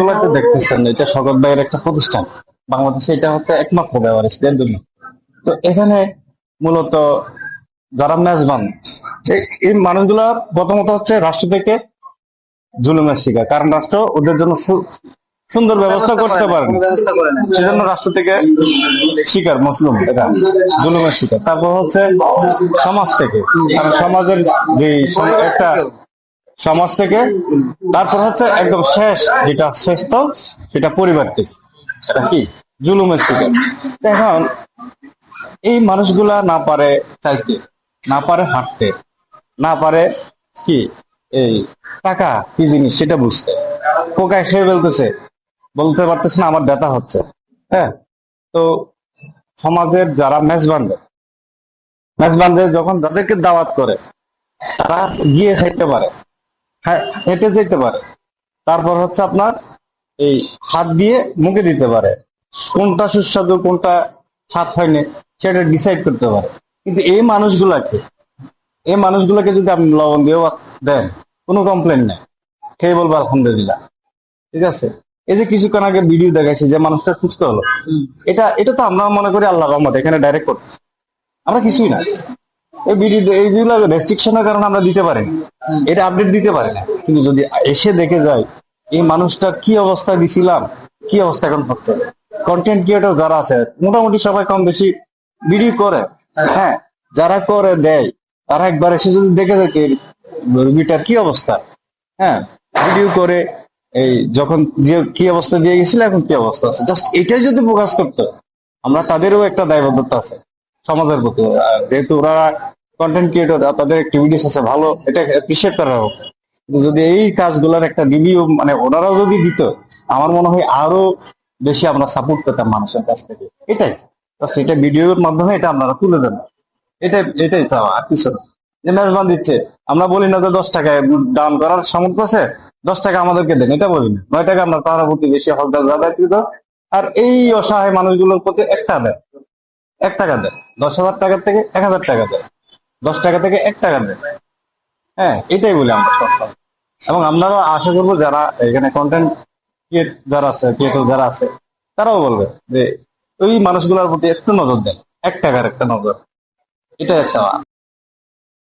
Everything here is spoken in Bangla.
গুলাতে দেখতেছেন এটা শওকত ভাইয়ের একটা প্রতিষ্ঠান, বাংলাদেশে এটা হচ্ছে একমাত্র ব্যবহারিকদের জন্য। তো এখানে মূলত যারা মেজবান, এই মানুষগুলা প্রথমত হচ্ছে রাষ্ট্র থেকে জুলুমের শিকার, কারণ রাষ্ট্র ওদের জন্য সুন্দর ব্যবস্থা করতে পারে না, সেজন্য রাষ্ট্র থেকে শিকার মুসলিম, এটা জুলুমের শিকার। তারপর হচ্ছে সমাজ থেকে, কারণ সমাজের যে একটা সমাজ থেকে, তারপর হচ্ছে একদম শেষ যেটা শেষ তো সেটা পরিবার থেকে, সেটা কি জুলুমের শিকার। এখন এই মানুষগুলা না পারে চাইতে, না পারে হাঁটতে, না পারে কি এই টাকা কি জিনিস সেটা বুঝতে, পোকায় খেয়ে ফেলতেছে, বলতে পারতেছে না আমার ব্যথা হচ্ছে। হ্যাঁ, তো সমাজের যারা মেজবানদের যখন যাদেরকে দাওয়াত করে তারা গিয়ে খাইতে পারে, হেঁটে যেতে পারে, তারপর হচ্ছে আপনার এই হাত দিয়ে মুখে দিতে পারে, কোনটা সুস্বাদু কোনটা স্বাদ হয়নি সেটা ডিসাইড করতে পারে। কিন্তু এই মানুষগুলোকে যদি আপনি লবণ দিয়েও দেন কোনো কমপ্লেন নেই, খেয়ে বলবো আলহামদুলিল্লাহ, ঠিক আছে। এই যে কিছুক্ষণ আগে ভিডিও দেখাইছি যে মানুষটা সুস্থ হলো, এটা তো আমরা মনে করি আল্লাহ রহমত, এখানে ডাইরেক্ট করতেছি, আমরা কিছুই না। এই ভিডিও এইগুলো রেস্ট্রিকশনের কারণে আমরা দিতে পারি না, এটা আপডেট দিতে পারি না। কিন্তু যদি এসে দেখে যায় এই মানুষটা কি অবস্থায় দিছিলাম, কি অবস্থা এখন হচ্ছে, কন্টেন্ট ক্রিয়েটর যারা আছে মোটামুটি সবাই কম বেশি ভিডিও করে, হ্যাঁ, যারা করে দেয় তারা একবার এসে যদি দেখে যায় রুগীটার কি অবস্থা, হ্যাঁ, ভিডিও করে এই যখন যে কি অবস্থা দিয়ে গেছিল এখন কি অবস্থা আছে, জাস্ট এটাই যদি প্রকাশ করতো, আমরা তাদেরও একটা দায়বদ্ধতা আছে সমাজের প্রতি। যেহেতু ওরা কন্টেন্ট ক্রিয়েটর, তাদের অ্যাক্টিভিটিস আছে ভালো, এটা অ্যাপ্রিসিয়েট করা হোক। কিন্তু যদি এই কাজগুলোর একটা রিভিউ মানে ওনারাও যদি দিত, আমার মনে হয় আরো বেশি আমরা সাপোর্ট পেতাম মানুষের কাছ থেকে। এটাই জাস্ট, এটা ভিডিওর মাধ্যমে এটা আপনারা তুলে দেন, এটাই চাওয়া, আর কিছু না। যে মেজবান দিচ্ছে, আমরা বলি না যে 10 টাকায় দান করার সামর্থ্য আছে, 10 টাকা আমাদেরকে দেন, এটা বলি না। 9 টাকা আমরা তার প্রতি বেশি হকদার দাদাকৃত, আর এই অসহায় মানুষগুলোর প্রতি 1 টাকা দেয়, 1 টাকা দেয়, 10,000 টাকার থেকে 1,000 টাকা দেয়, 10 টাকা থেকে 1 টাকা দেয়। হ্যাঁ, এটাই বলি আমরা সবসময়। এবং আপনারা আশা করবো যারা এখানে কন্টেন্ট ক্রিয়েটর যারা আছে তারাও বলবে যে ওই মানুষগুলোর প্রতি একটু নজর দেন, 1 টাকার একটা নজর, এটাই চাওয়া।